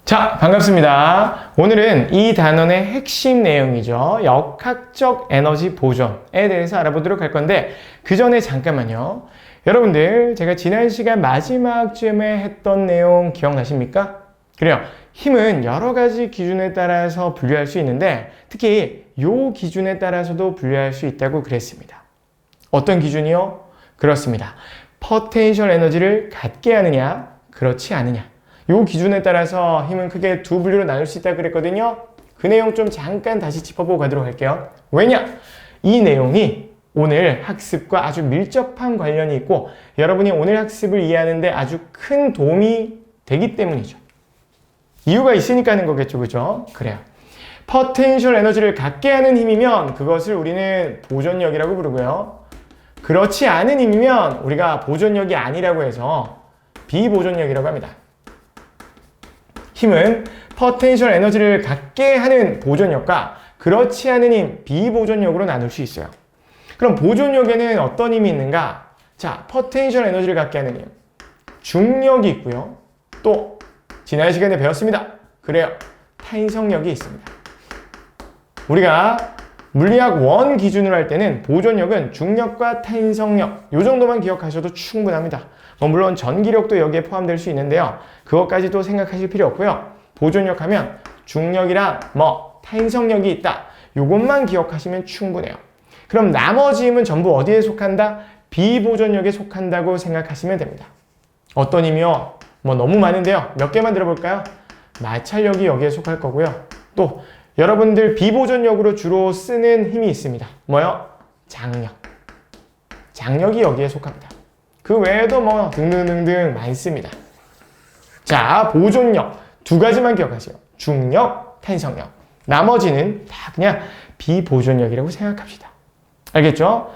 자, 반갑습니다. 오늘은 이 단원의 핵심 내용이죠. 역학적 에너지 보존에 대해서 알아보도록 할 건데 그 전에 잠깐만요. 여러분들 제가 지난 시간 마지막쯤에 했던 내용 기억나십니까? 그래요. 힘은 여러 가지 기준에 따라서 분류할 수 있는데 특히 이 기준에 따라서도 분류할 수 있다고 그랬습니다. 어떤 기준이요? 그렇습니다. 포텐셜 에너지를 갖게 하느냐, 그렇지 않느냐. 이 기준에 따라서 힘은 크게 두 분류로 나눌 수 있다고 그랬거든요. 그 내용 좀 잠깐 다시 짚어보고 가도록 할게요. 왜냐? 이 내용이 오늘 학습과 아주 밀접한 관련이 있고 여러분이 오늘 학습을 이해하는데 아주 큰 도움이 되기 때문이죠. 이유가 있으니까 하는 거겠죠, 그죠? 그래요. 포텐셜 에너지를 갖게 하는 힘이면 그것을 우리는 보존력이라고 부르고요. 그렇지 않은 힘이면 우리가 보존력이 아니라고 해서 비보존력이라고 합니다. 힘은 포텐셜 에너지를 갖게 하는 보존력과 그렇지 않은 힘, 비보존력으로 나눌 수 있어요. 그럼 보존력에는 어떤 힘이 있는가? 자, 포텐셜 에너지를 갖게 하는 힘. 중력이 있고요. 또 지난 시간에 배웠습니다. 그래요. 탄성력이 있습니다. 우리가 물리학 원 기준으로 할 때는 보존력은 중력과 탄성력 이 정도만 기억하셔도 충분합니다. 물론 전기력도 여기에 포함될 수 있는데요. 그것까지도 생각하실 필요 없고요. 보존력 하면 중력이랑 탄성력이 있다. 이것만 기억하시면 충분해요. 그럼 나머지 힘은 전부 어디에 속한다? 비보존력에 속한다고 생각하시면 됩니다. 어떤 힘이요? 너무 많은데요. 몇 개만 들어볼까요? 마찰력이 여기에 속할 거고요. 또 여러분들 비보존력으로 주로 쓰는 힘이 있습니다. 뭐요? 장력. 장력이 여기에 속합니다. 그 외에도 등등등등 많습니다. 자, 보존력 두 가지만 기억하세요. 중력, 탄성력. 나머지는 다 그냥 비보존력이라고 생각합시다. 알겠죠?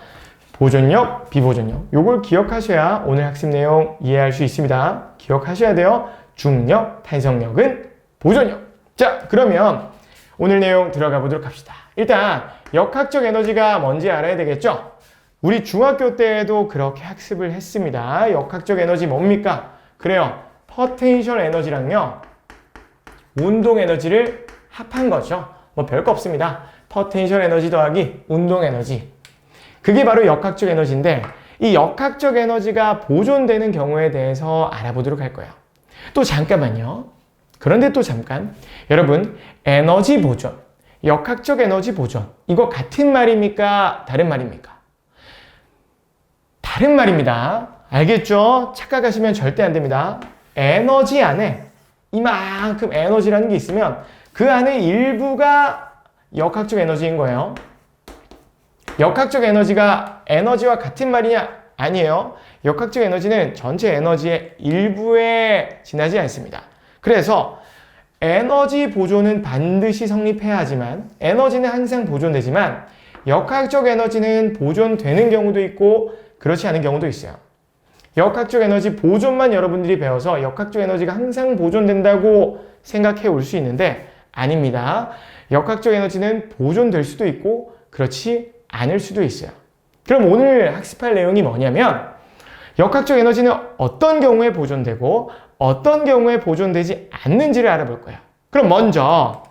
보존력, 비보존력. 요걸 기억하셔야 오늘 학습 내용 이해할 수 있습니다. 기억하셔야 돼요. 중력, 탄성력은 보존력. 자, 그러면 오늘 내용 들어가 보도록 합시다. 일단 역학적 에너지가 뭔지 알아야 되겠죠? 우리 중학교 때에도 그렇게 학습을 했습니다. 역학적 에너지 뭡니까? 그래요. 포텐셜 에너지랑요. 운동 에너지를 합한 거죠. 별거 없습니다. 포텐셜 에너지 더하기 운동 에너지. 그게 바로 역학적 에너지인데 이 역학적 에너지가 보존되는 경우에 대해서 알아보도록 할 거예요. 또 잠깐만요. 그런데 또 잠깐. 여러분, 에너지 보존, 역학적 에너지 보존. 이거 같은 말입니까? 다른 말입니까? 다른 말입니다. 알겠죠? 착각하시면 절대 안 됩니다. 에너지 안에 이만큼 에너지라는 게 있으면 그 안에 일부가 역학적 에너지인 거예요. 역학적 에너지가 에너지와 같은 말이냐? 아니에요. 역학적 에너지는 전체 에너지의 일부에 지나지 않습니다. 그래서 에너지 보존은 반드시 성립해야 하지만 에너지는 항상 보존되지만 역학적 에너지는 보존되는 경우도 있고 그렇지 않은 경우도 있어요. 역학적 에너지 보존만 여러분들이 배워서 역학적 에너지가 항상 보존된다고 생각해 올 수 있는데 아닙니다. 역학적 에너지는 보존될 수도 있고 그렇지 않을 수도 있어요. 그럼 오늘 학습할 내용이 뭐냐면 역학적 에너지는 어떤 경우에 보존되고 어떤 경우에 보존되지 않는지를 알아볼 거예요. 그럼 먼저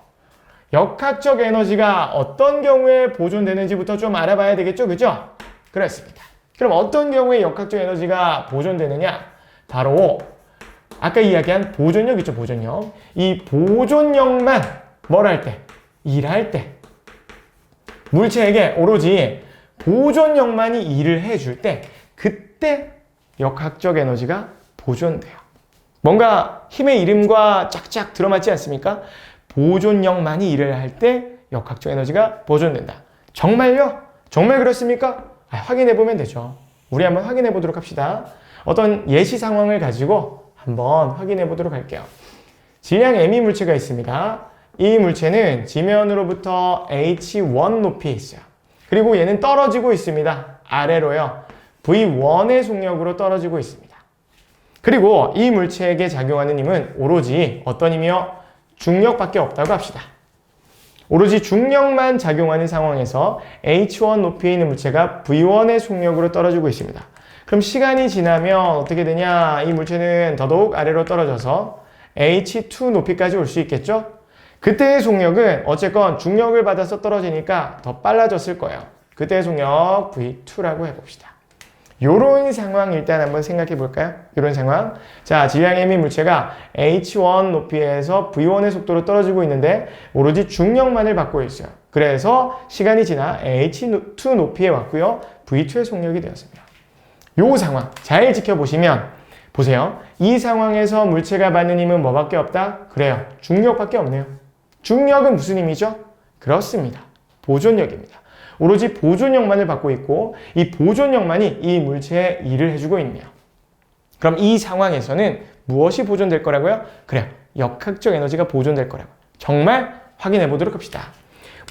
역학적 에너지가 어떤 경우에 보존되는지부터 좀 알아봐야 되겠죠? 그죠? 그렇습니다. 그럼 어떤 경우에 역학적 에너지가 보존되느냐? 바로 아까 이야기한 보존력 있죠, 보존력. 이 보존력만 뭘 할 때? 일할 때. 물체에게 오로지 보존력만이 일을 해줄 때 그때 역학적 에너지가 보존돼요. 뭔가 힘의 이름과 짝짝 들어맞지 않습니까? 보존력만이 일을 할 때 역학적 에너지가 보존된다. 정말요? 정말 그렇습니까? 확인해 보면 되죠. 우리 한번 확인해 보도록 합시다. 어떤 예시 상황을 가지고 한번 확인해 보도록 할게요. 질량 m 물체가 있습니다. 이 물체는 지면으로부터 h1 높이에 있어요. 그리고 얘는 떨어지고 있습니다. 아래로요. v1의 속력으로 떨어지고 있습니다. 그리고 이 물체에게 작용하는 힘은 오로지 어떤 힘이요? 중력밖에 없다고 합시다. 오로지 중력만 작용하는 상황에서 h1 높이에 있는 물체가 v1의 속력으로 떨어지고 있습니다. 그럼 시간이 지나면 어떻게 되냐? 이 물체는 더더욱 아래로 떨어져서 H2 높이까지 올 수 있겠죠? 그때의 속력은 어쨌건 중력을 받아서 떨어지니까 더 빨라졌을 거예요. 그때의 속력 V2라고 해봅시다. 요런 상황 일단 한번 생각해 볼까요? 요런 상황. 자, 질량의 미 물체가 H1 높이에서 V1의 속도로 떨어지고 있는데 오로지 중력만을 받고 있어요. 그래서 시간이 지나 H2 높이에 왔고요. V2의 속력이 되었습니다. 요 상황 잘 지켜보시면 보세요. 이 상황에서 물체가 받는 힘은 뭐밖에 없다? 그래요. 중력밖에 없네요. 중력은 무슨 힘이죠? 그렇습니다. 보존력입니다. 오로지 보존력만을 받고 있고 이 보존력만이 이 물체에 일을 해주고 있네요. 그럼 이 상황에서는 무엇이 보존될 거라고요? 그래요. 역학적 에너지가 보존될 거라고. 정말 확인해 보도록 합시다.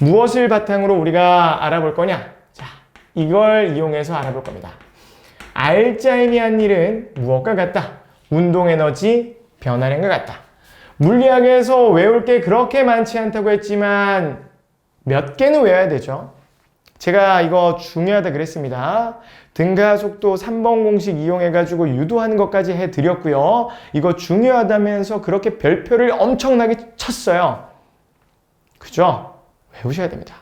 무엇을 바탕으로 우리가 알아볼 거냐? 자, 이걸 이용해서 알아볼 겁니다. 알짜임이 한 일은 무엇과 같다? 운동에너지 변화량과 같다. 물리학에서 외울 게 그렇게 많지 않다고 했지만 몇 개는 외워야 되죠. 제가 이거 중요하다 그랬습니다. 등가속도 3번 공식 이용해가지고 유도하는 것까지 해드렸고요. 이거 중요하다면서 그렇게 별표를 엄청나게 쳤어요. 그죠? 외우셔야 됩니다.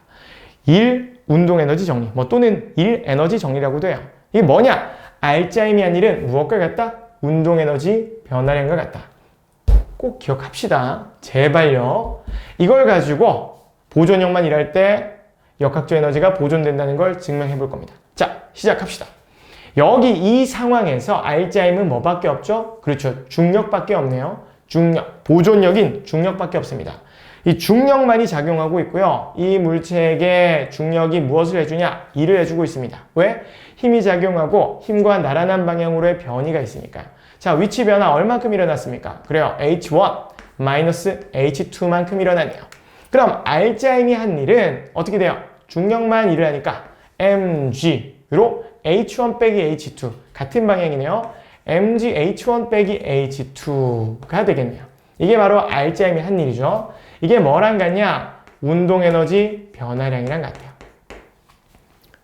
1. 운동에너지 정리 또는 1. 에너지 정리라고도 해요. 이게 뭐냐? 알짜임이 한 일은 무엇과 같다? 운동에너지 변화량과 같다. 꼭 기억합시다. 제발요. 이걸 가지고 보존력만 일할 때 역학적 에너지가 보존된다는 걸 증명해 볼 겁니다. 자, 시작합시다. 여기 이 상황에서 알짜임은 뭐밖에 없죠? 그렇죠. 중력밖에 없네요. 중력, 보존력인 중력밖에 없습니다. 이 중력만이 작용하고 있고요. 이 물체에게 중력이 무엇을 해주냐? 일을 해주고 있습니다. 왜? 힘이 작용하고 힘과 나란한 방향으로의 변이가 있으니까요. 자, 위치 변화 얼마큼 일어났습니까? 그래요. H1 마이너스 H2만큼 일어나네요. 그럼 알짜임이 한 일은 어떻게 돼요? 중력만 일을 하니까 mg로 H1 빼기 H2 같은 방향이네요. mg H1 빼기 H2가 되겠네요. 이게 바로 알짜임이 한 일이죠. 이게 뭐랑 같냐? 운동에너지 변화량이랑 같아요.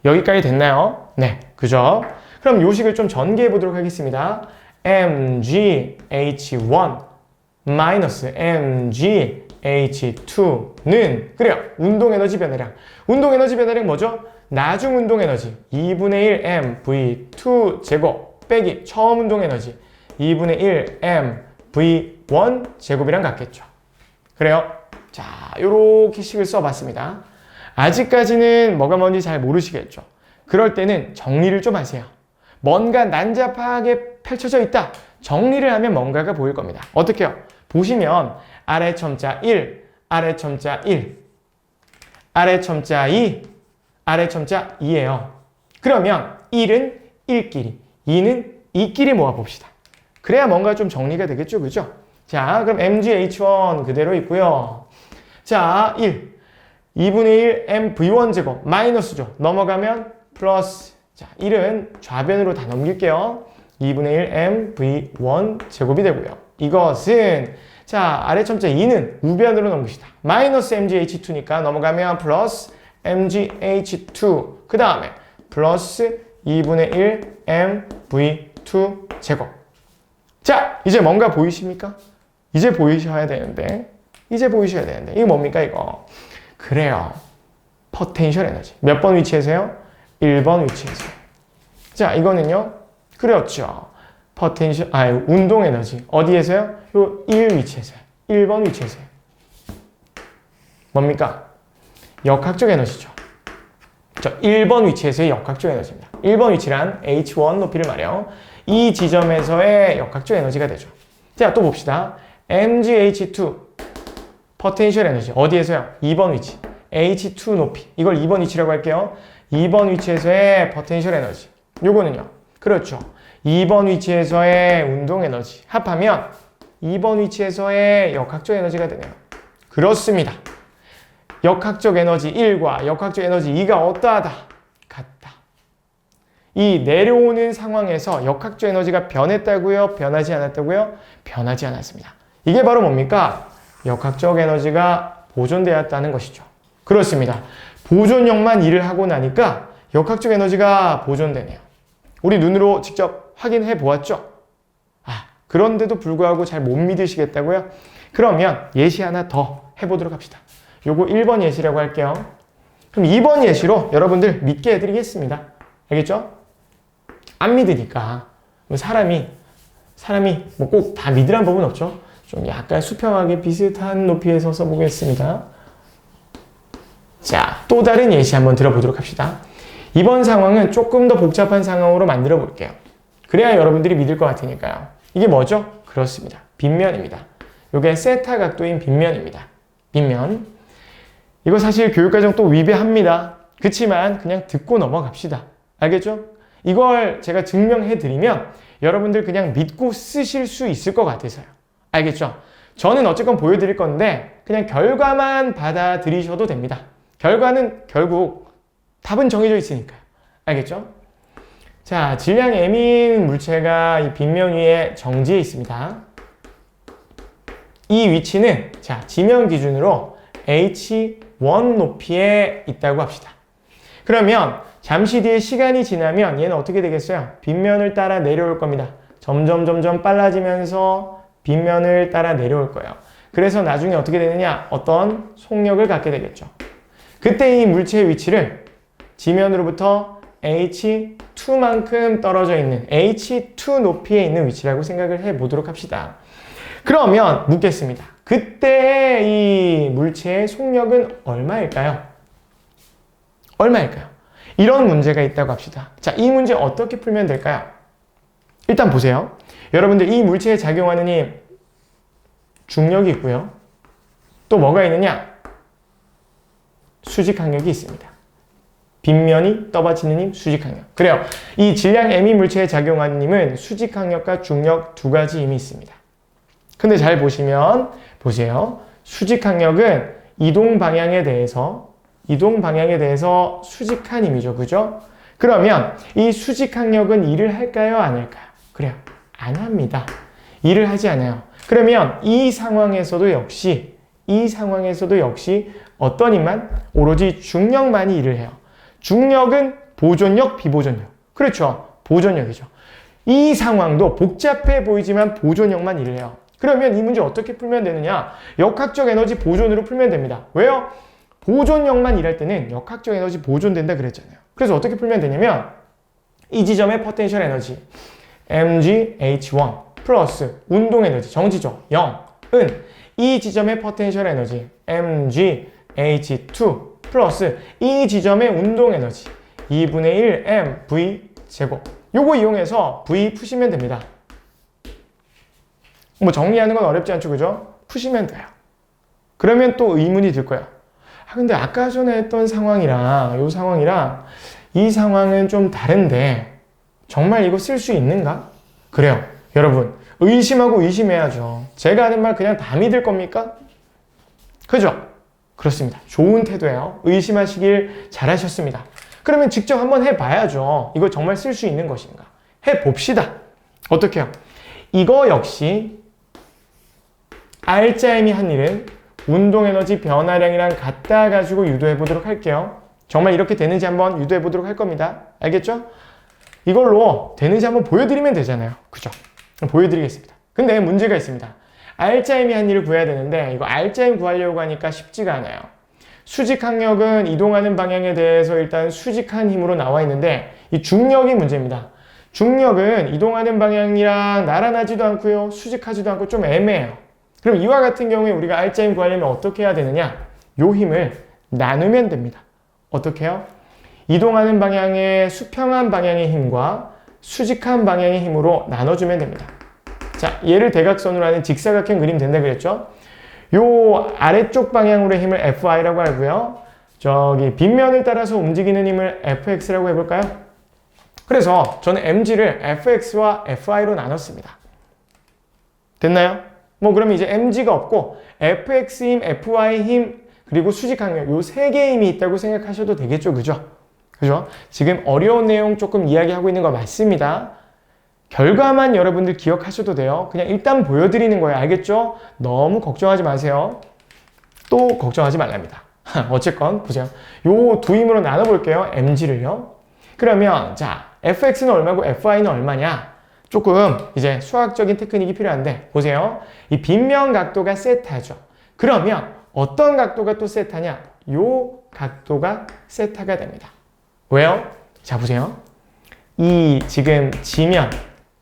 여기까지 됐나요? 네, 그죠? 그럼 요식을 좀 전개해 보도록 하겠습니다. mg H1 마이너스 mg H2는 그래요. 운동에너지 변화량. 운동에너지 변화량 뭐죠? 나중 운동에너지 2분의 1 mv2 제곱 빼기 처음 운동에너지 2분의 1 mv1 제곱이랑 같겠죠. 그래요. 자, 요렇게 식을 써봤습니다. 아직까지는 뭐가 뭔지 잘 모르시겠죠. 그럴 때는 정리를 좀 하세요. 뭔가 난잡하게 펼쳐져 있다. 정리를 하면 뭔가가 보일 겁니다. 어떻게요? 보시면 아래 첨자 1, 아래 첨자 1, 아래 첨자 2, 아래 첨자 2예요. 그러면 1은 1끼리, 2는 2끼리 모아봅시다. 그래야 뭔가 좀 정리가 되겠죠, 그죠? 자, 그럼 mgh1 그대로 있고요. 자, 1, 2분의 1 mv1 제곱 마이너스죠. 넘어가면 플러스. 자, 1은 좌변으로 다 넘길게요. 2분의 1 mv1 제곱이 되고요. 이것은 자, 아래 첨자 2는 우변으로 넘깁시다. 마이너스 mgh2니까 넘어가면 플러스 mgh2 그 다음에 플러스 2분의 1 mv2 제곱. 자, 이제 뭔가 보이십니까? 이제 보이셔야 되는데 이게 뭡니까 이거? 그래요. 포텐셜 에너지. 몇 번 위치에서요? 1번 위치에서요. 자, 이거는요. 그렇죠. 운동 에너지. 어디에서요? 요 1 위치에서요. 1번 위치에서요. 뭡니까? 역학적 에너지죠. 저 1번 위치에서의 역학적 에너지입니다. 1번 위치란 H1 높이를 말해요. 이 지점에서의 역학적 에너지가 되죠. 자, 또 봅시다. mgh2 포텐셜 에너지. 어디에서요? 2번 위치. H2 높이. 이걸 2번 위치라고 할게요. 2번 위치에서의 포텐셜 에너지. 요거는요. 그렇죠. 2번 위치에서의 운동 에너지. 합하면 2번 위치에서의 역학적 에너지가 되네요. 그렇습니다. 역학적 에너지 1과 역학적 에너지 2가 어떠하다? 같다. 이 내려오는 상황에서 역학적 에너지가 변했다고요? 변하지 않았다고요? 변하지 않았습니다. 이게 바로 뭡니까? 역학적 에너지가 보존되었다는 것이죠. 그렇습니다. 보존력만 일을 하고 나니까 역학적 에너지가 보존되네요. 우리 눈으로 직접 확인해 보았죠? 아, 그런데도 불구하고 잘 못 믿으시겠다고요? 그러면 예시 하나 더 해보도록 합시다. 요거 1번 예시라고 할게요. 그럼 2번 예시로 여러분들 믿게 해드리겠습니다. 알겠죠? 안 믿으니까 사람이 뭐 꼭 다 믿으란 법은 없죠. 좀 약간 수평하게 비슷한 높이에서 써보겠습니다. 자, 또 다른 예시 한번 들어보도록 합시다. 이번 상황은 조금 더 복잡한 상황으로 만들어 볼게요. 그래야 여러분들이 믿을 것 같으니까요. 이게 뭐죠? 그렇습니다. 빗면입니다. 이게 세타 각도인 빗면입니다. 빗면. 이거 사실 교육과정 또 위배합니다. 그치만 그냥 듣고 넘어갑시다. 알겠죠? 이걸 제가 증명해 드리면 여러분들 그냥 믿고 쓰실 수 있을 것 같아서요. 알겠죠? 저는 어쨌건 보여드릴 건데 그냥 결과만 받아들이셔도 됩니다. 결과는 결국 답은 정해져 있으니까요. 알겠죠? 자, 질량 M인 물체가 이 빗면 위에 정지해 있습니다. 이 위치는 자, 지면 기준으로 H1 높이에 있다고 합시다. 그러면 잠시 뒤에 시간이 지나면 얘는 어떻게 되겠어요? 빗면을 따라 내려올 겁니다. 점점 빨라지면서 빗면을 따라 내려올 거예요. 그래서 나중에 어떻게 되느냐? 어떤 속력을 갖게 되겠죠. 그때 이 물체의 위치를 지면으로부터 H2만큼 떨어져 있는 H2 높이에 있는 위치라고 생각을 해보도록 합시다. 그러면 묻겠습니다. 그때 이 물체의 속력은 얼마일까요? 얼마일까요? 이런 문제가 있다고 합시다. 자, 이 문제 어떻게 풀면 될까요? 일단 보세요. 여러분들 이 물체에 작용하는 힘, 중력이 있고요. 또 뭐가 있느냐? 수직항력이 있습니다. 빗면이 떠받치는 힘, 수직항력. 그래요. 이 질량 M이 물체에 작용하는 힘은 수직항력과 중력 두 가지 힘이 있습니다. 근데 잘 보시면 보세요. 수직항력은 이동 방향에 대해서 수직한 힘이죠. 그죠? 그러면 이 수직항력은 일을 할까요? 안 할까요? 그래요. 안 합니다. 일을 하지 않아요. 그러면 이 상황에서도 역시 어떤 힘만? 오로지 중력만이 일을 해요. 중력은 보존력, 비보존력. 그렇죠. 보존력이죠. 이 상황도 복잡해 보이지만 보존력만 일을 해요. 그러면 이 문제 어떻게 풀면 되느냐? 역학적 에너지 보존으로 풀면 됩니다. 왜요? 보존력만 일할 때는 역학적 에너지 보존된다 그랬잖아요. 그래서 어떻게 풀면 되냐면 이 지점의 포텐셜 에너지 mgh1 플러스 운동 에너지 정지죠. 0은 이 지점의 포텐셜 에너지 mgh2 플러스 이 지점의 운동 에너지 2분의 1 mv 제곱. 요거 이용해서 v 푸시면 됩니다. 뭐 정리하는 건 어렵지 않죠, 그죠? 푸시면 돼요. 그러면 또 의문이 들 거예요. 근데 아까 전에 했던 상황이랑 이 상황이랑 이 상황은 좀 다른데 정말 이거 쓸 수 있는가? 그래요. 여러분, 의심하고 의심해야죠. 제가 하는 말 그냥 다 믿을 겁니까? 그죠? 그렇습니다. 좋은 태도예요. 의심하시길 잘하셨습니다. 그러면 직접 한번 해봐야죠. 이거 정말 쓸 수 있는 것인가? 해봅시다. 어떻게 해요? 이거 역시 R자임이 한 일은 운동에너지 변화량이랑 같다 가지고 유도해 보도록 할게요. 정말 이렇게 되는지 한번 유도해 보도록 할 겁니다. 알겠죠? 이걸로 되는지 한번 보여드리면 되잖아요. 그죠? 보여드리겠습니다. 근데 문제가 있습니다. R자임이 한 일을 구해야 되는데 이거 R자임 구하려고 하니까 쉽지가 않아요. 수직항력은 이동하는 방향에 대해서 일단 수직한 힘으로 나와 있는데 이 중력이 문제입니다. 중력은 이동하는 방향이랑 나란하지도 않고요. 수직하지도 않고 좀 애매해요. 그럼 이와 같은 경우에 우리가 R자임 구하려면 어떻게 해야 되느냐? 요 힘을 나누면 됩니다. 어떻게 해요? 이동하는 방향의 수평한 방향의 힘과 수직한 방향의 힘으로 나눠주면 됩니다. 자, 얘를 대각선으로 하는 직사각형 그림 된다 그랬죠? 요 아래쪽 방향으로의 힘을 Fi라고 하고요. 저기 빗면을 따라서 움직이는 힘을 Fx라고 해볼까요? 그래서 저는 mg를 Fx와 Fi로 나눴습니다. 됐나요? 뭐 그러면 이제 mg가 없고 Fx 힘, Fy 힘, 그리고 수직항력 요 세 개의 힘이 있다고 생각하셔도 되겠죠. 그죠? 그죠? 지금 어려운 내용 조금 이야기하고 있는 거 맞습니다. 결과만 여러분들 기억하셔도 돼요. 그냥 일단 보여드리는 거예요. 알겠죠? 너무 걱정하지 마세요. 또 걱정하지 말랍니다. 어쨌건 보세요. 요 두 힘으로 나눠볼게요. mg를요. 그러면 자, fx는 얼마고 fy는 얼마냐? 조금 이제 수학적인 테크닉이 필요한데 보세요. 이 빗면 각도가 세타죠. 그러면 어떤 각도가 또 세타냐? 요 각도가 세타가 됩니다. 왜요? 자, 보세요. 이 지금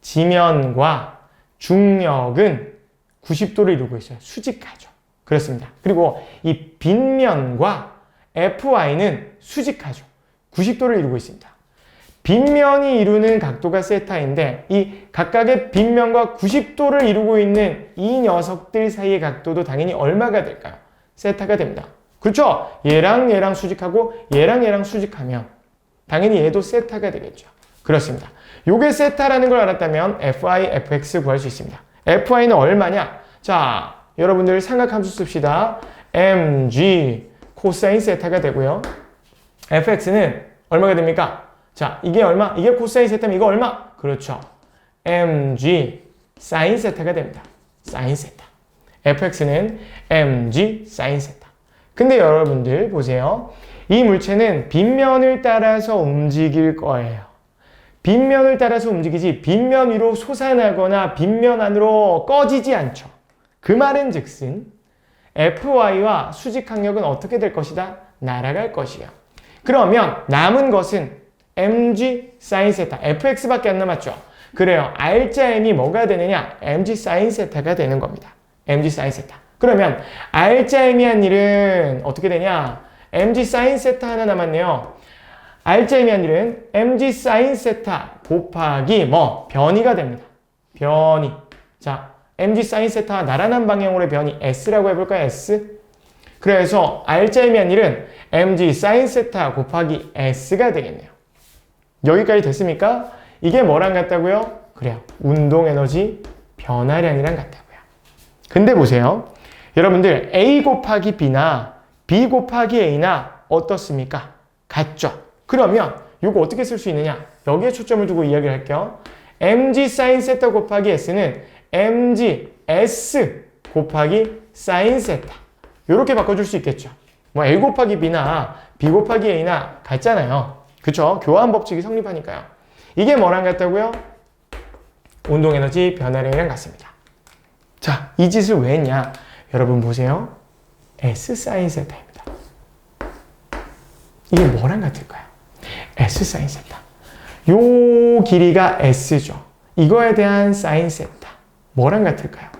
지면과 중력은 90도를 이루고 있어요. 수직하죠. 그렇습니다. 그리고 이 빗면과 FY는 수직하죠. 90도를 이루고 있습니다. 빗면이 이루는 각도가 세타인데 이 각각의 빗면과 90도를 이루고 있는 이 녀석들 사이의 각도도 당연히 얼마가 될까요? 세타가 됩니다. 그렇죠? 얘랑 수직하고 얘랑 수직하면 당연히 얘도 세타가 되겠죠. 그렇습니다. 요게 세타라는 걸 알았다면 FI, FX 구할 수 있습니다. FI는 얼마냐? 자, 여러분들 삼각함수 씁시다. mg 코사인 세타가 되고요. fx는 얼마가 됩니까? 자, 이게 얼마? 이게 코사인 세타면 이거 얼마? 그렇죠. mg 사인 세타가 됩니다. 사인 세타. fx는 mg 사인 세타. 근데 여러분들 보세요. 이 물체는 빗면을 따라서 움직일 거예요. 빗면을 따라서 움직이지 빗면 위로 솟아나거나 빗면 안으로 꺼지지 않죠. 그 말은 즉슨 FY와 수직항력은 어떻게 될 것이다? 날아갈 것이에요. 그러면 남은 것은 mg sin 세타, fx밖에 안 남았죠. 그래요. R자 m이 뭐가 되느냐? mg sin 세타가 되는 겁니다. mg sin 세타. 그러면 R자 m이 한 일은 어떻게 되냐? mg sin 세타 하나 남았네요. R자 m이 한 일은 mg sin 세타 곱하기 변이가 됩니다. 변이. 자, mg sin 세타와 나란한 방향으로의 변이 s라고 해볼까요? s. 그래서 R자 m이 한 일은 mg sin 세타 곱하기 s가 되겠네요. 여기까지 됐습니까? 이게 뭐랑 같다고요? 그래요. 운동 에너지 변화량이랑 같다고요. 근데 보세요. 여러분들 A 곱하기 B나 B 곱하기 A나 어떻습니까? 같죠? 그러면 이거 어떻게 쓸 수 있느냐? 여기에 초점을 두고 이야기를 할게요. mg sin 세타 곱하기 s는 mg s 곱하기 sin 세타. 이렇게 바꿔줄 수 있겠죠. A 곱하기 B나 B 곱하기 A나 같잖아요. 그쵸? 교환 법칙이 성립하니까요. 이게 뭐랑 같다고요? 운동에너지 변화량이랑 같습니다. 자, 이 짓을 왜 했냐? 여러분 보세요. S sin 세타입니다. 이게 뭐랑 같을까요? S sin 세타. 요 길이가 S죠. 이거에 대한 sin 세타. 뭐랑 같을까요?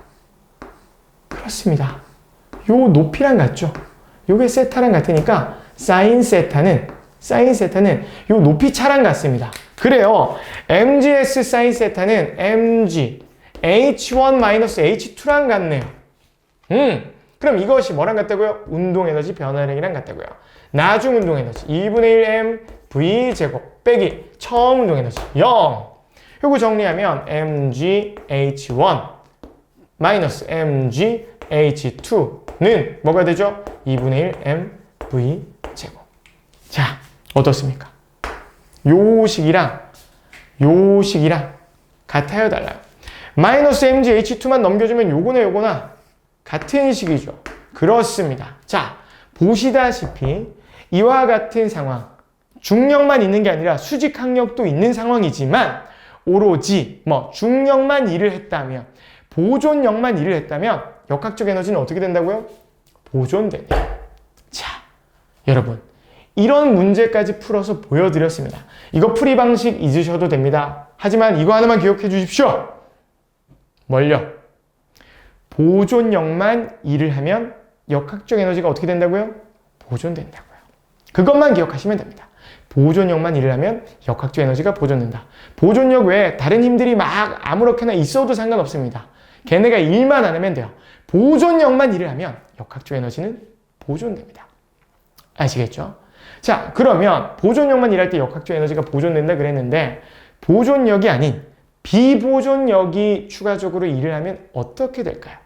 그렇습니다. 요 높이랑 같죠? 요게 세타랑 같으니까 sin 세타는 요 높이 차랑 같습니다. 그래요. mgs sin 세타는 mg h1-h2랑 같네요. 그럼 이것이 뭐랑 같다고요? 운동에너지 변화량이랑 같다고요. 나중 운동에너지 2분의 1 m v 제곱 빼기 처음 운동에너지 0. 요거 정리하면 mg h1 마이너스 mg h2는 뭐가 되죠? 2분의 1 m v 제곱. 자, 어떻습니까? 요 식이랑 같아요, 달라요? 마이너스 mg h2만 넘겨주면 요거나 같은 식이죠. 그렇습니다. 자, 보시다시피 이와 같은 상황, 중력만 있는 게 아니라 수직항력도 있는 상황이지만 오로지 중력만 일을 했다면, 보존력만 일을 했다면 역학적 에너지는 어떻게 된다고요? 보존돼요. 자, 여러분 이런 문제까지 풀어서 보여드렸습니다. 이거 풀이 방식 잊으셔도 됩니다. 하지만 이거 하나만 기억해 주십시오. 뭘요? 보존력만 일을 하면 역학적 에너지가 어떻게 된다고요? 보존된다고요. 그것만 기억하시면 됩니다. 보존력만 일을 하면 역학적 에너지가 보존된다. 보존력 외에 다른 힘들이 막 아무렇게나 있어도 상관없습니다. 걔네가 일만 안 하면 돼요. 보존력만 일을 하면 역학적 에너지는 보존됩니다. 아시겠죠? 자, 그러면 보존력만 일할 때 역학적 에너지가 보존된다 그랬는데 보존력이 아닌 비보존력이 추가적으로 일을 하면 어떻게 될까요?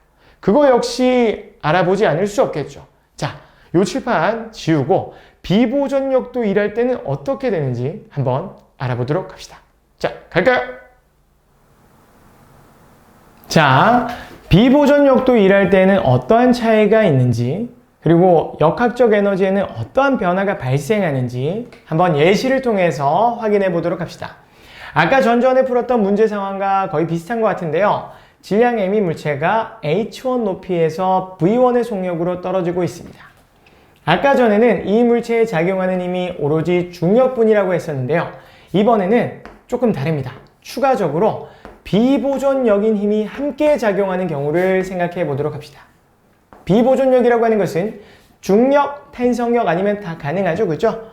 그거 역시 알아보지 않을 수 없겠죠. 자, 요 칠판 지우고 비보존력도 일할 때는 어떻게 되는지 한번 알아보도록 합시다. 자, 갈까요? 자, 비보존력도 일할 때는 어떠한 차이가 있는지, 그리고 역학적 에너지에는 어떠한 변화가 발생하는지 한번 예시를 통해서 확인해 보도록 합시다. 아까 전전에 풀었던 문제 상황과 거의 비슷한 것 같은데요. 질량 m의 물체가 h1 높이에서 v1의 속력으로 떨어지고 있습니다. 아까 전에는 이 물체에 작용하는 힘이 오로지 중력뿐이라고 했었는데요. 이번에는 조금 다릅니다. 추가적으로 비보존력인 힘이 함께 작용하는 경우를 생각해 보도록 합시다. 비보존력이라고 하는 것은 중력, 텐성력 아니면 다 가능하죠. 그죠?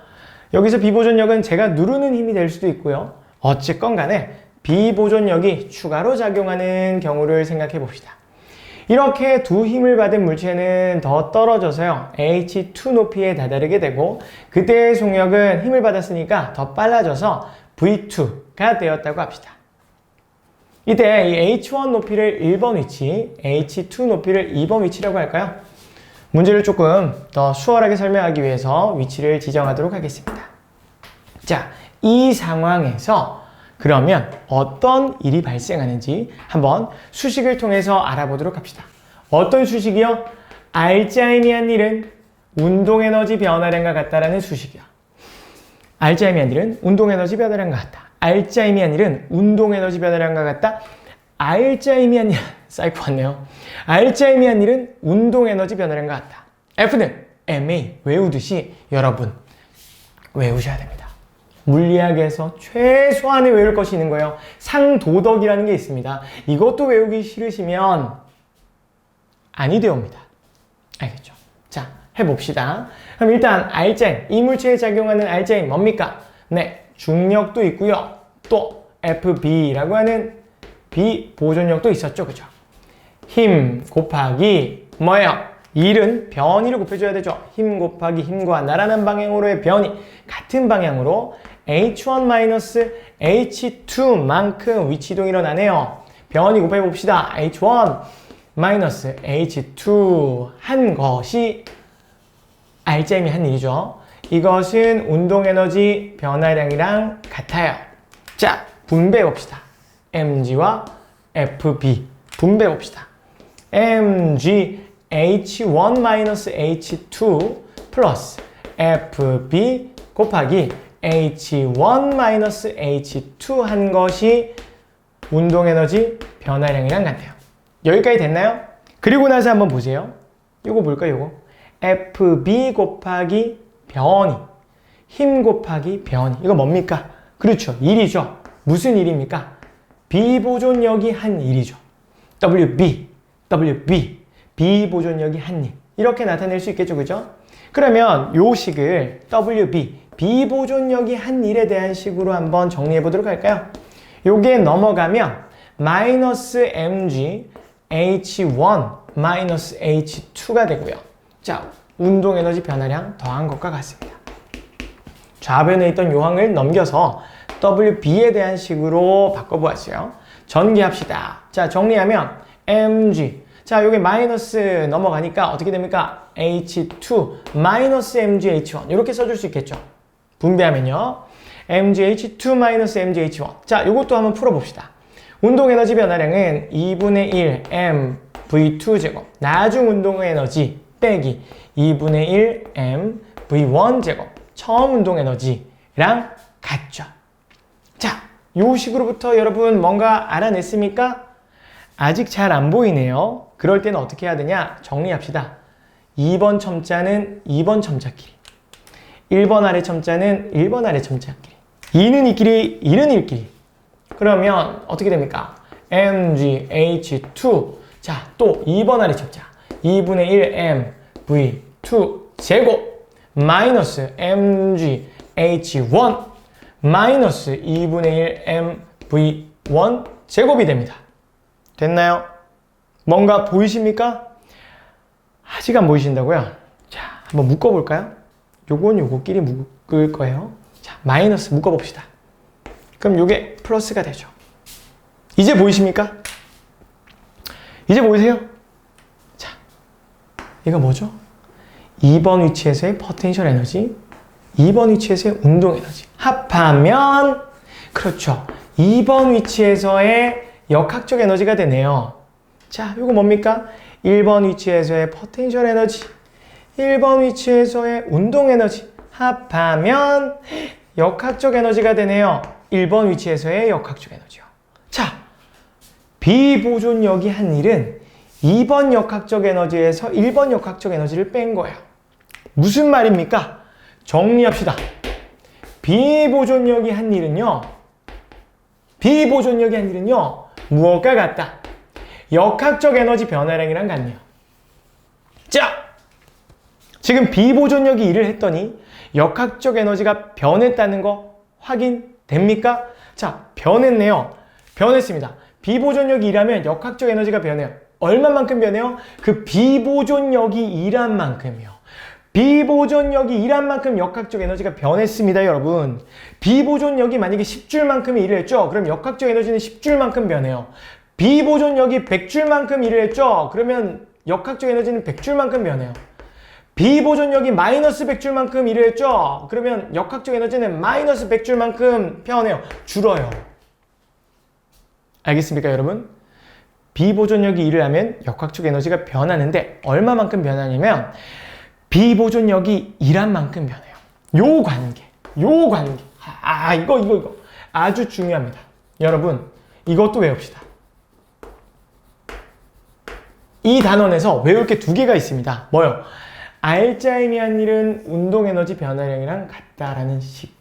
여기서 비보존력은 제가 누르는 힘이 될 수도 있고요. 어쨌건 간에 비보존력이 추가로 작용하는 경우를 생각해 봅시다. 이렇게 두 힘을 받은 물체는 더 떨어져서요. h2 높이에 다다르게 되고 그때의 속력은 힘을 받았으니까 더 빨라져서 v2가 되었다고 합시다. 이때 이 h1 높이를 1번 위치, h2 높이를 2번 위치라고 할까요? 문제를 조금 더 수월하게 설명하기 위해서 위치를 지정하도록 하겠습니다. 자, 이 상황에서 그러면 어떤 일이 발생하는지 한번 수식을 통해서 알아보도록 합시다. 어떤 수식이요? 알짜임이한 일은 운동에너지 변화량과 같다라는 수식이요. 알짜임이한 일은 운동에너지 변화량과 같다. 알짜임이한 일은 운동에너지 변화량과 같다. 알짜임이한 일, 사이코 같네요. 알짜임이한 일은 운동에너지 변화량과 같다. F는 MA 외우듯이 여러분 외우셔야 됩니다. 물리학에서 최소한의 외울 것이 있는 거예요. 상도덕이라는 게 있습니다. 이것도 외우기 싫으시면 아니 되옵니다. 알겠죠? 자, 해봅시다. 그럼 일단 알짜임, 이 물체에 작용하는 알짜임 뭡니까? 네, 중력도 있고요. 또 FB라고 하는 비보존력도 있었죠. 그죠? 힘 곱하기 뭐예요? 일은 변이를 곱해줘야 되죠. 힘 곱하기 힘과 나란한 방향으로의 변이 같은 방향으로 H1-H2만큼 위치이동이 일어나네요. 변이 곱해봅시다. H1-H2 한 것이 알짜임이 한 일이죠. 이것은 운동에너지 변화량이랑 같아요. 자, 분배해봅시다. mg와 fb 분배해봅시다. mg H1-H2 플러스 FB 곱하기 H1-H2 한 것이 운동에너지 변화량이랑 같아요. 여기까지 됐나요? 그리고 나서 한번 보세요. 요거 뭘까요? 요거 FB 곱하기 변이, 힘 곱하기 변이. 이거 뭡니까? 그렇죠. 일이죠. 무슨 일입니까? 비보존력이 한 일이죠. WB 비보존력이 한 일. 이렇게 나타낼 수 있겠죠. 그죠? 그러면 요 식을 WB, 비보존력이 한 일에 대한 식으로 한번 정리해 보도록 할까요? 요게 넘어가면 마이너스 mg h1 마이너스 h2가 되고요. 자, 운동에너지 변화량 더한 것과 같습니다. 좌변에 있던 요항을 넘겨서 WB에 대한 식으로 바꿔보았어요. 전개합시다. 자, 정리하면 mg. 자, 여기 마이너스 넘어가니까 어떻게 됩니까? H2 마이너스 MgH1 이렇게 써줄 수 있겠죠. 분배하면요. MgH2 마이너스 MgH1. 자, 이것도 한번 풀어봅시다. 운동에너지 변화량은 2분의 1 mv2제곱 나중 운동에너지 빼기 2분의 1 mv1제곱 처음 운동에너지랑 같죠. 자, 요 식으로부터 여러분 뭔가 알아냈습니까? 아직 잘 안 보이네요. 그럴 때는 어떻게 해야 되냐? 정리합시다. 2번 첨자는 2번 첨자끼리, 1번 아래 첨자는 1번 아래 첨자끼리, 2는 이끼리, 2는 이끼리. 그러면 어떻게 됩니까? MgH2. 자, 또 2번 아래 첨자 2분의 1 mv2 제곱 마이너스 MgH1 마이너스 2분의 1 mv1 제곱이 됩니다. 됐나요? 뭔가 보이십니까? 아직 안 보이신다고요? 자, 한번 묶어볼까요? 요건 요거끼리 묶을 거예요. 자, 마이너스 묶어봅시다. 그럼 요게 플러스가 되죠. 이제 보이십니까? 이제 보이세요? 자, 이거 뭐죠? 2번 위치에서의 포텐셜 에너지, 2번 위치에서의 운동 에너지 합하면 그렇죠. 2번 위치에서의 역학적 에너지가 되네요. 자, 이거 뭡니까? 1번 위치에서의 포텐셜 에너지, 1번 위치에서의 운동 에너지 합하면 역학적 에너지가 되네요. 1번 위치에서의 역학적 에너지요. 자, 비보존력이 한 일은 2번 역학적 에너지에서 1번 역학적 에너지를 뺀 거예요. 무슨 말입니까? 정리합시다. 비보존력이 한 일은요. 무엇과 같다? 역학적 에너지 변화량이랑 같네요. 자, 지금 비보존력이 일을 했더니 역학적 에너지가 변했다는 거 확인됩니까? 자, 변했네요. 변했습니다. 비보존력이 일하면 역학적 에너지가 변해요. 얼마만큼 변해요? 그 비보존력이 일한 만큼이요. 비보존력이 일한 만큼 역학적 에너지가 변했습니다, 여러분. 비보존력이 만약에 10줄만큼 일을 했죠? 그럼 역학적 에너지는 10줄만큼 변해요. 비보존력이 100줄만큼 일을 했죠? 그러면 역학적 에너지는 100줄만큼 변해요. 비보존력이 마이너스 100줄만큼 일을 했죠? 그러면 역학적 에너지는 마이너스 100줄만큼 변해요. 줄어요. 알겠습니까, 여러분? 비보존력이 일을 하면 역학적 에너지가 변하는데 얼마만큼 변하냐면 비보존력이 일한 만큼 변해요. 요 관계. 이거 아주 중요합니다. 여러분, 이것도 외웁시다. 이 단원에서 외울 게 두 개가 있습니다. 뭐요? 알짜임이한 일은 운동에너지 변화량이랑 같다라는 식.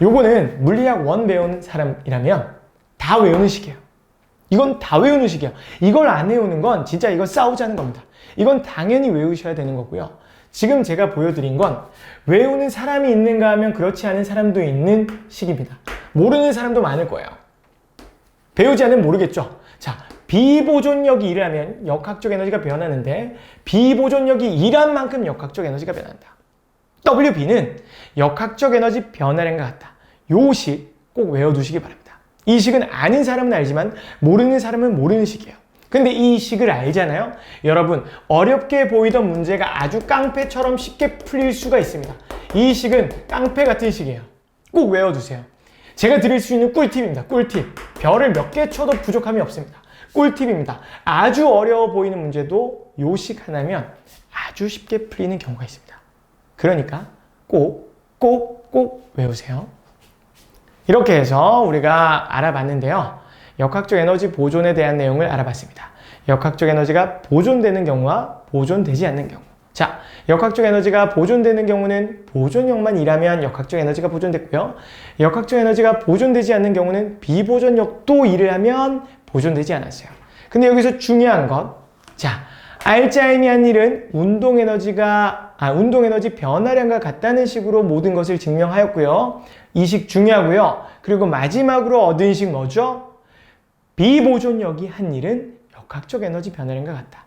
요거는 물리학 1 배우는 사람이라면 다 외우는 식이에요. 이건 다 외우는 식이에요. 이걸 안 외우는 건 진짜 이거 싸우자는 겁니다. 이건 당연히 외우셔야 되는 거고요. 지금 제가 보여드린 건 외우는 사람이 있는가 하면 그렇지 않은 사람도 있는 식입니다. 모르는 사람도 많을 거예요. 배우지 않으면 모르겠죠. 자, 비보존력이 일하면 역학적 에너지가 변하는데 비보존력이 일한 만큼 역학적 에너지가 변한다. WB는 역학적 에너지 변화량과 같다. 요 식 꼭 외워두시기 바랍니다. 이 식은 아는 사람은 알지만 모르는 사람은 모르는 식이에요. 근데 이 식을 알잖아요. 여러분, 어렵게 보이던 문제가 아주 깡패처럼 쉽게 풀릴 수가 있습니다. 이 식은 깡패 같은 식이에요. 꼭 외워두세요. 제가 드릴 수 있는 꿀팁입니다. 꿀팁. 별을 몇 개 쳐도 부족함이 없습니다. 꿀팁입니다. 아주 어려워 보이는 문제도 요 식 하나면 아주 쉽게 풀리는 경우가 있습니다. 그러니까 꼭 외우세요. 이렇게 해서 우리가 알아봤는데요. 역학적 에너지 보존에 대한 내용을 알아봤습니다. 역학적 에너지가 보존되는 경우와 보존되지 않는 경우. 자, 역학적 에너지가 보존되는 경우는 보존력만 일하면 역학적 에너지가 보존됐고요. 역학적 에너지가 보존되지 않는 경우는 비보존력도 일을 하면 보존되지 않았어요. 근데 여기서 중요한 건, 자, 알짜임이한 일은 운동에너지 변화량과 같다는 식으로 모든 것을 증명하였고요. 이 식 중요하고요. 그리고 마지막으로 얻은 식 뭐죠? 비보존력이 한 일은 역학적 에너지 변화량과 같다.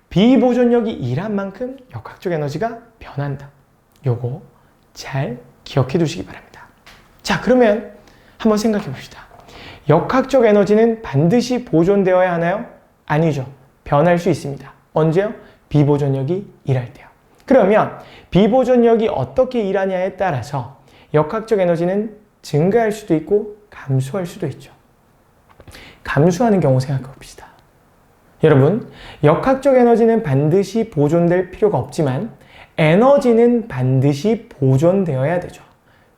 비보존력이 일한 만큼 역학적 에너지가 변한다. 요거 잘 기억해 두시기 바랍니다. 자, 그러면 한번 생각해 봅시다. 역학적 에너지는 반드시 보존되어야 하나요? 아니죠. 변할 수 있습니다. 언제요? 비보존력이 일할 때요. 그러면 비보존력이 어떻게 일하냐에 따라서 역학적 에너지는 증가할 수도 있고 감소할 수도 있죠. 감소하는 경우 생각해 봅시다. 여러분, 역학적 에너지는 반드시 보존될 필요가 없지만 에너지는 반드시 보존되어야 되죠.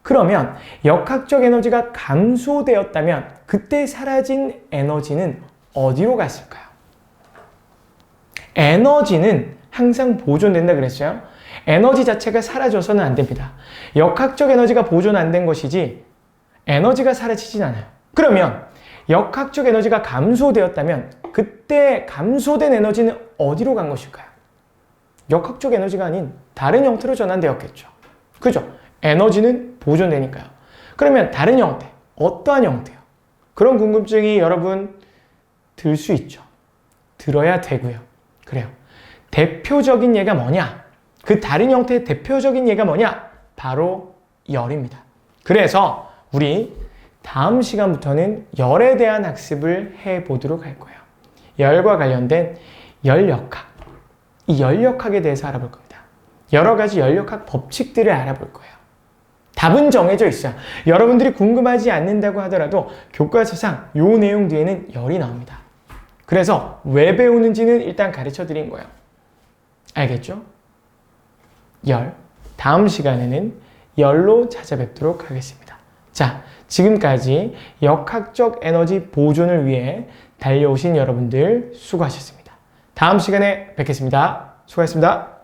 그러면 역학적 에너지가 감소되었다면 그때 사라진 에너지는 어디로 갔을까요? 에너지는 항상 보존된다 그랬어요. 에너지 자체가 사라져서는 안 됩니다. 역학적 에너지가 보존 안 된 것이지 에너지가 사라지진 않아요. 그러면 역학적 에너지가 감소되었다면 그때 감소된 에너지는 어디로 간 것일까요? 역학적 에너지가 아닌 다른 형태로 전환되었겠죠. 그죠? 에너지는 보존되니까요. 그러면 다른 형태, 어떠한 형태요? 그런 궁금증이 여러분 들 수 있죠. 들어야 되고요. 그래요. 대표적인 예가 뭐냐? 그 다른 형태의 대표적인 예가 뭐냐? 바로 열입니다. 그래서 우리 다음 시간부터는 열에 대한 학습을 해보도록 할 거예요. 열과 관련된 열역학, 이 열역학에 대해서 알아볼 겁니다. 여러 가지 열역학 법칙들을 알아볼 거예요. 답은 정해져 있어요. 여러분들이 궁금하지 않는다고 하더라도 교과서상 요 내용 뒤에는 열이 나옵니다. 그래서 왜 배우는지는 일단 가르쳐 드린 거예요. 알겠죠? 열. 다음 시간에는 열로 찾아뵙도록 하겠습니다. 자, 지금까지 역학적 에너지 보존을 위해 달려오신 여러분들 수고하셨습니다. 다음 시간에 뵙겠습니다. 수고하셨습니다.